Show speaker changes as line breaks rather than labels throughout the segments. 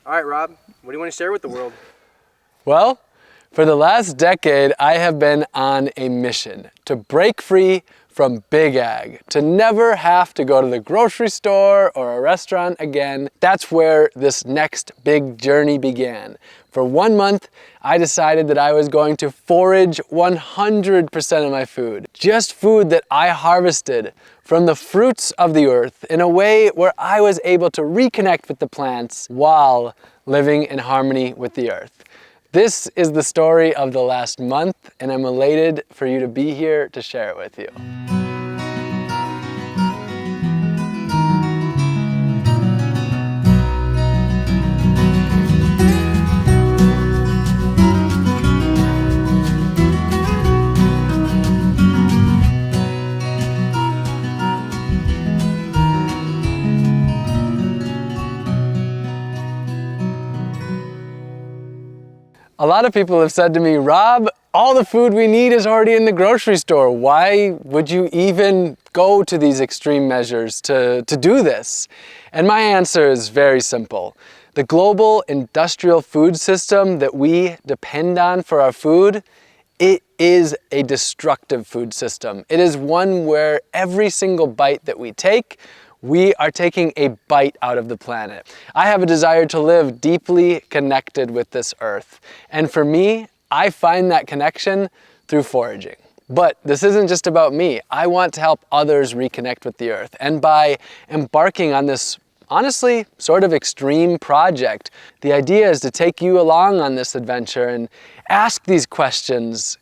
All right, Rob, what do you want to share with the world?
Well, for the last decade, I have been on a mission to break free from Big Ag, to never have to go to the grocery store or a restaurant again. That's where this next big journey began. For 1 month, I decided that I was going to forage 100% of my food. Just food that I harvested from the fruits of the earth in a way where I was able to reconnect with the plants while living in harmony with the earth. This is the story of the last month, and I'm elated for you to be here to share it with you. A lot of people have said to me, Rob, all the food we need is already in the grocery store. Why would you even go to these extreme measures to do this? And my answer is very simple. The global industrial food system that we depend on for our food, it is a destructive food system. It is one where every single bite that we take, we are taking a bite out of the planet. I have a desire to live deeply connected with this earth. And for me, I find that connection through foraging. But this isn't just about me. I want to help others reconnect with the earth. And by embarking on this, honestly, sort of extreme project, the idea is to take you along on this adventure and ask these questions,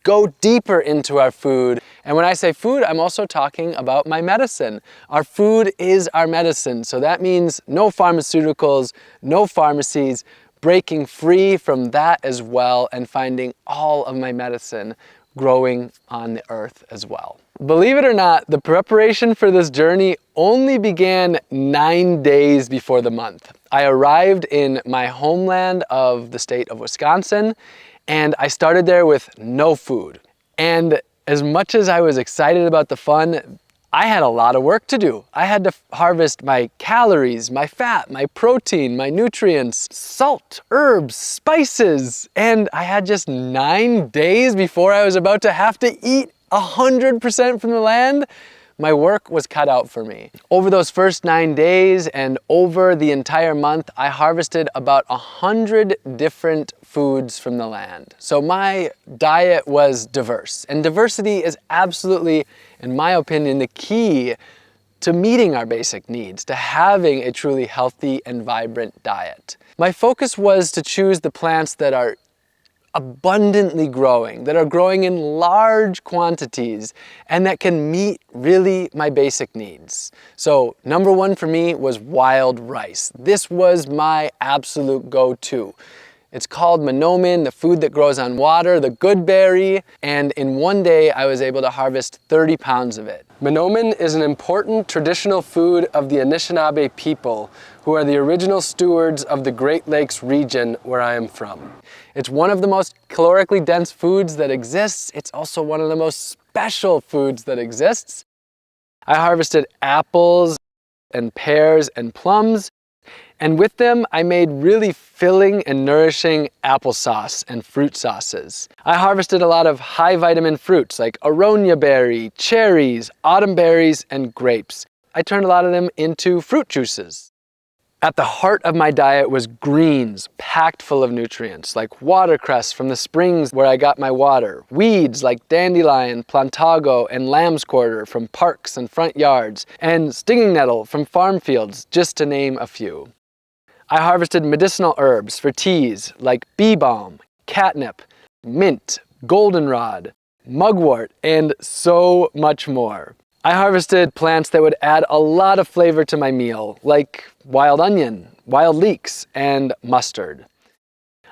go deeper into our food. And when I say food, I'm also talking about my medicine. Our food is our medicine. So that means no pharmaceuticals, no pharmacies, breaking free from that as well and finding all of my medicine growing on the earth as well. Believe it or not, the preparation for this journey only began 9 days before the month. I arrived in my homeland of the state of Wisconsin, and I started there with no food. And as much as I was excited about the fun, I had a lot of work to do. I had to harvest my calories, my fat, my protein, my nutrients, salt, herbs, spices. And I had just 9 days before I was about to have to eat 100% from the land. My work was cut out for me. Over those first 9 days and over the entire month, I harvested about 100 different foods from the land. So my diet was diverse, and diversity is absolutely, in my opinion, the key to meeting our basic needs, to having a truly healthy and vibrant diet. My focus was to choose the plants that are abundantly growing, that are growing in large quantities, and that can meet really my basic needs. So number one for me was wild rice. This was my absolute go-to. It's called monomin, the food that grows on water, the good berry, and in 1 day I was able to harvest 30 pounds of it. Monomin is an important traditional food of the Anishinaabe people, who are the original stewards of the Great Lakes region where I am from. It's one of the most calorically dense foods that exists. It's also one of the most special foods that exists. I harvested apples and pears and plums, and with them, I made really filling and nourishing applesauce and fruit sauces. I harvested a lot of high vitamin fruits like aronia berry, cherries, autumn berries, and grapes. I turned a lot of them into fruit juices. At the heart of my diet was greens, packed full of nutrients, like watercress from the springs where I got my water, weeds like dandelion, plantago, and lamb's quarter from parks and front yards, and stinging nettle from farm fields, just to name a few. I harvested medicinal herbs for teas like bee balm, catnip, mint, goldenrod, mugwort, and so much more. I harvested plants that would add a lot of flavor to my meal, like wild onion, wild leeks, and mustard.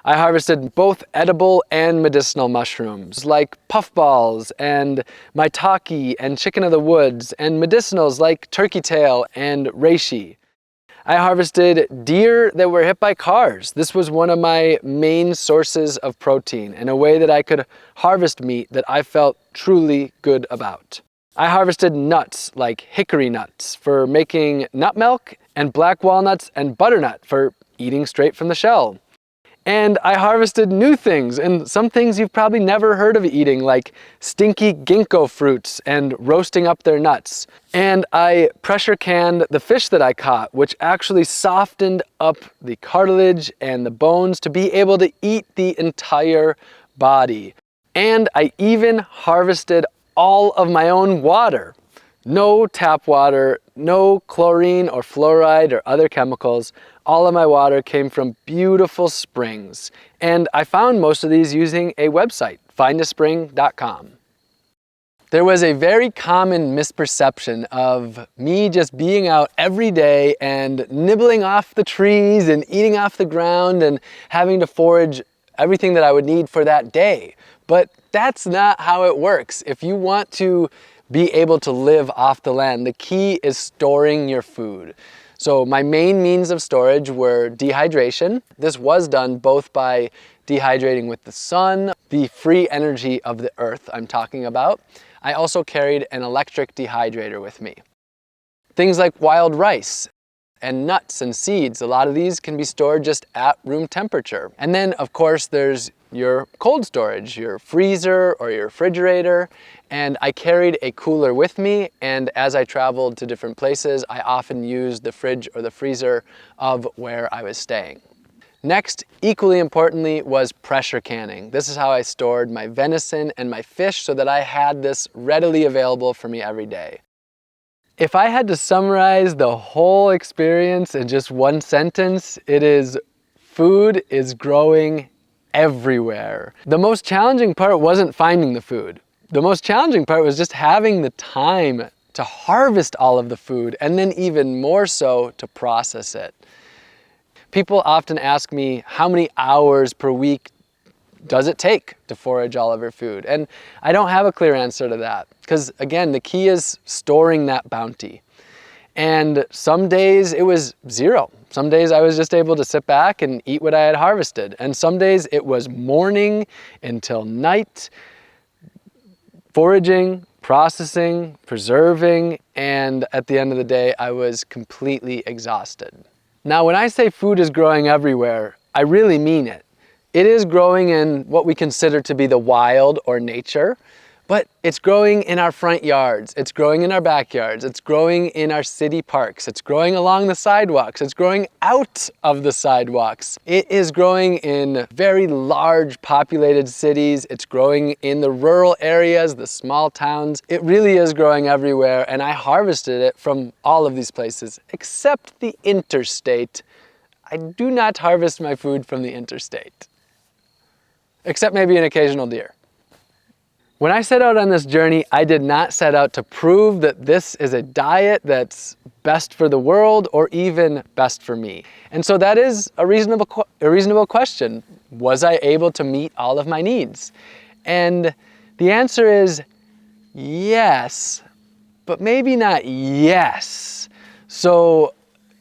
I harvested both edible and medicinal mushrooms, like puffballs and maitake and chicken of the woods, and medicinals like turkey tail and reishi. I harvested deer that were hit by cars. This was one of my main sources of protein and a way that I could harvest meat that I felt truly good about. I harvested nuts like hickory nuts for making nut milk, and black walnuts and butternut for eating straight from the shell. And I harvested new things, and some things you've probably never heard of eating, like stinky ginkgo fruits and roasting up their nuts. And I pressure canned the fish that I caught, which actually softened up the cartilage and the bones to be able to eat the entire body. And I even harvested all of my own water. No tap water, no chlorine or fluoride or other chemicals. All of my water came from beautiful springs. And I found most of these using a website, findaspring.com. There was a very common misperception of me just being out every day and nibbling off the trees and eating off the ground and having to forage everything that I would need for that day. But that's not how it works. If you want to be able to live off the land, the key is storing your food. So my main means of storage were dehydration. This was done both by dehydrating with the sun, the free energy of the earth I'm talking about. I also carried an electric dehydrator with me. Things like wild rice and nuts and seeds, a lot of these can be stored just at room temperature. And then of course there's your cold storage, your freezer or your refrigerator. And I carried a cooler with me, and as I traveled to different places, I often used the fridge or the freezer of where I was staying. Next, equally importantly, was pressure canning. This is how I stored my venison and my fish so that I had this readily available for me every day. If I had to summarize the whole experience in just one sentence, it is food is growing everywhere. The most challenging part wasn't finding the food. The most challenging part was just having the time to harvest all of the food and then even more so to process it. People often ask me how many hours per week does it take to forage all of your food? And I don't have a clear answer to that because again, the key is storing that bounty. And some days it was zero. Some days I was just able to sit back and eat what I had harvested. And some days it was morning until night, foraging, processing, preserving, and at the end of the day, I was completely exhausted. Now, when I say food is growing everywhere, I really mean it. It is growing in what we consider to be the wild or nature, but it's growing in our front yards, it's growing in our backyards, it's growing in our city parks, it's growing along the sidewalks, it's growing out of the sidewalks. It is growing in very large populated cities, it's growing in the rural areas, the small towns. It really is growing everywhere, and I harvested it from all of these places, except the interstate. I do not harvest my food from the interstate, except maybe an occasional deer. When I set out on this journey, I did not set out to prove that this is a diet that's best for the world or even best for me. And so that is a reasonable question. Was I able to meet all of my needs? And the answer is yes, but maybe not yes. So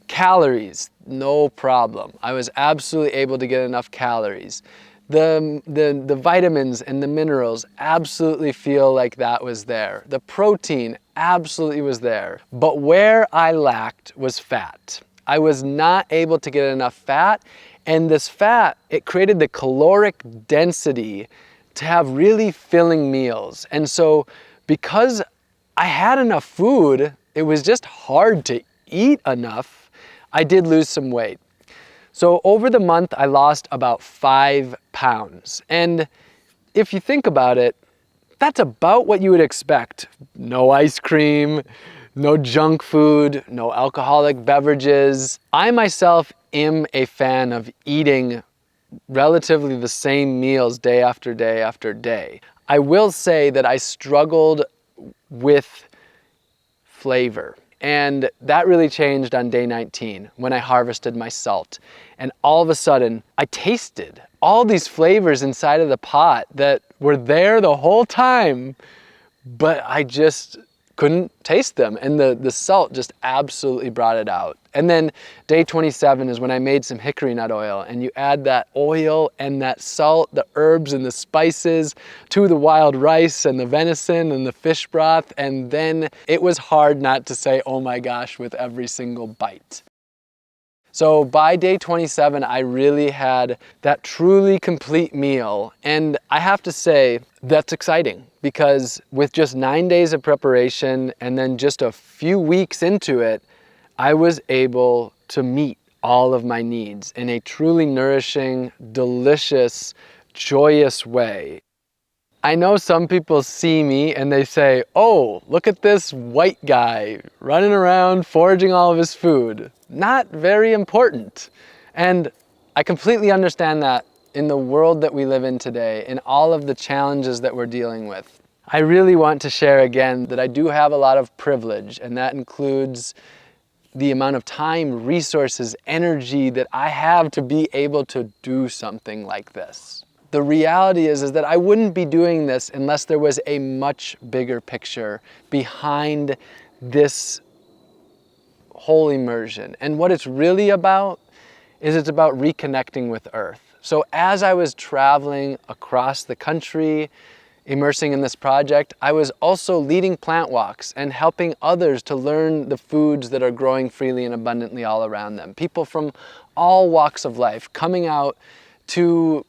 calories, no problem. I was absolutely able to get enough calories. The vitamins and the minerals absolutely feel like that was there. The protein absolutely was there. But where I lacked was fat. I was not able to get enough fat, and this fat, it created the caloric density to have really filling meals. And so because I had enough food, it was just hard to eat enough, I did lose some weight. So over the month, I lost about 5 pounds. And if you think about it, that's about what you would expect. No ice cream, no junk food, no alcoholic beverages. I myself am a fan of eating relatively the same meals day after day after day. I will say that I struggled with flavor. And that really changed on day 19 when I harvested my salt. And all of a sudden, I tasted all these flavors inside of the pot that were there the whole time, but I just couldn't taste them. And the salt just absolutely brought it out. And then day 27 is when I made some hickory nut oil, and you add that oil and that salt, the herbs and the spices to the wild rice and the venison and the fish broth. And then it was hard not to say, oh my gosh, with every single bite. So by day 27, I really had that truly complete meal. And I have to say, that's exciting because with just 9 days of preparation and then just a few weeks into it, I was able to meet all of my needs in a truly nourishing, delicious, joyous way. I know some people see me and they say, oh, look at this white guy running around foraging all of his food. Not very important. And I completely understand that in the world that we live in today, in all of the challenges that we're dealing with. I really want to share again that I do have a lot of privilege, and that includes the amount of time, resources, energy that I have to be able to do something like this. The reality is that I wouldn't be doing this unless there was a much bigger picture behind this whole immersion. And what it's really about is it's about reconnecting with Earth. So as I was traveling across the country, immersing in this project, I was also leading plant walks and helping others to learn the foods that are growing freely and abundantly all around them. People from all walks of life coming out to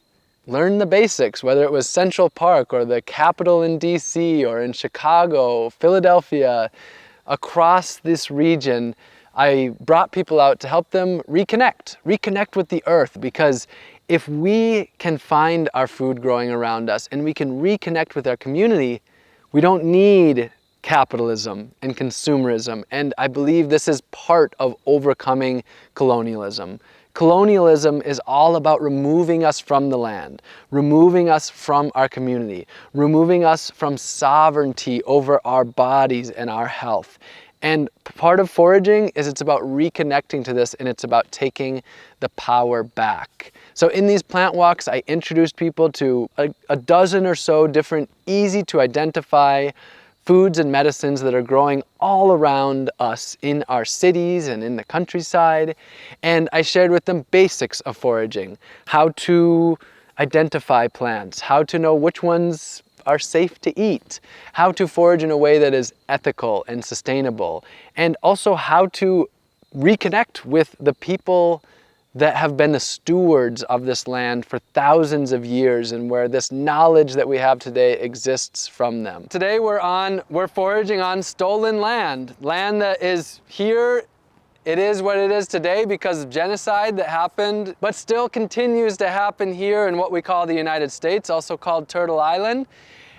learn the basics, whether it was Central Park or the Capitol in DC or in Chicago, Philadelphia, across this region. I brought people out to help them reconnect with the earth, because if we can find our food growing around us and we can reconnect with our community, we don't need capitalism and consumerism. And I believe this is part of overcoming colonialism. Colonialism is all about removing us from the land, removing us from our community, removing us from sovereignty over our bodies and our health. And part of foraging is it's about reconnecting to this, and it's about taking the power back. So in these plant walks, I introduced people to a dozen or so different easy to identify foods and medicines that are growing all around us in our cities and in the countryside. And I shared with them basics of foraging, how to identify plants, how to know which ones are safe to eat, how to forage in a way that is ethical and sustainable, and also how to reconnect with the people that have been the stewards of this land for thousands of years, and where this knowledge that we have today exists from them. Today we're foraging on stolen land that is here. It is what it is today because of genocide that happened, but still continues to happen here in what we call the United States, also called Turtle Island.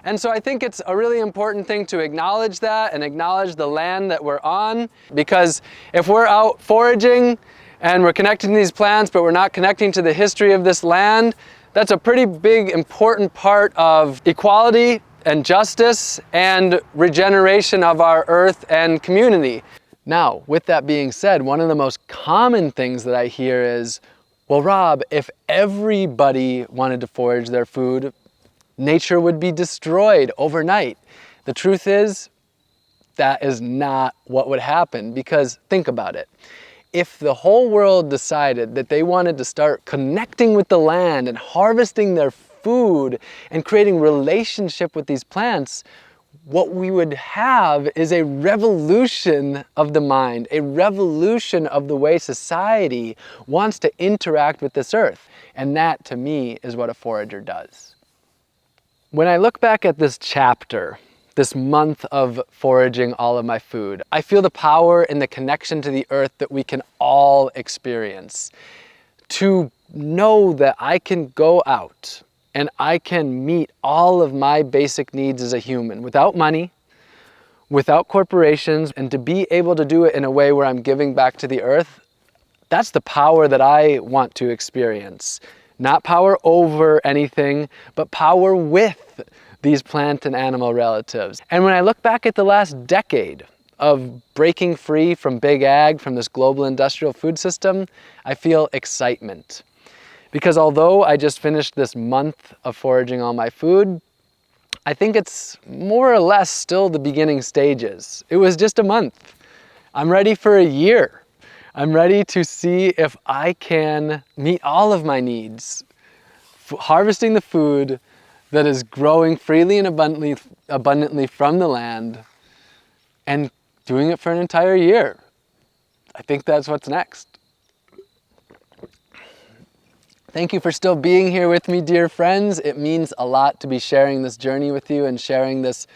And so I think it's a really important thing to acknowledge that and acknowledge the land that we're on, because if we're out foraging and we're connecting to these plants, but we're not connecting to the history of this land, that's a pretty big, important part of equality and justice and regeneration of our earth and community. Now, with that being said, one of the most common things that I hear is, well, Rob, if everybody wanted to forage their food, nature would be destroyed overnight. The truth is, that is not what would happen, because think about it. If the whole world decided that they wanted to start connecting with the land and harvesting their food and creating relationship with these plants, what we would have is a revolution of the mind, a revolution of the way society wants to interact with this earth. And that, to me, is what a forager does. When I look back at this chapter, this month of foraging all of my food, I feel the power and the connection to the earth that we can all experience. To know that I can go out and I can meet all of my basic needs as a human without money, without corporations, and to be able to do it in a way where I'm giving back to the earth, that's the power that I want to experience. Not power over anything, but power with these plant and animal relatives. And when I look back at the last decade of breaking free from big ag, from this global industrial food system, I feel excitement. Because although I just finished this month of foraging all my food, I think it's more or less still the beginning stages. It was just a month. I'm ready for a year. I'm ready to see if I can meet all of my needs, harvesting the food that is growing freely and abundantly from the land, and doing it for an entire year. I think that's what's next. Thank you for still being here with me, dear friends. It means a lot to be sharing this journey with you and sharing this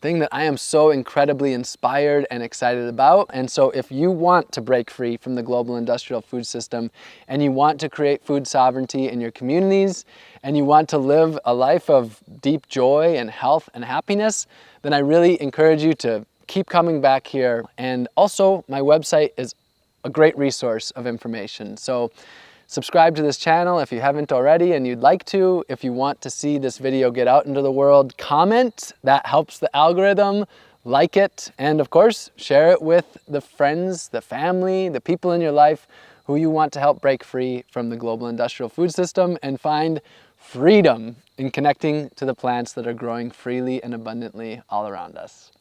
thing that I am so incredibly inspired and excited about. And so if you want to break free from the global industrial food system and you want to create food sovereignty in your communities and you want to live a life of deep joy and health and happiness, then I really encourage you to keep coming back here. And also my website is a great resource of information. So subscribe to this channel if you haven't already and you'd like to. If you want to see this video get out into the world, comment. That helps the algorithm. Like it. And of course, share it with the friends, the family, the people in your life who you want to help break free from the global industrial food system and find freedom in connecting to the plants that are growing freely and abundantly all around us.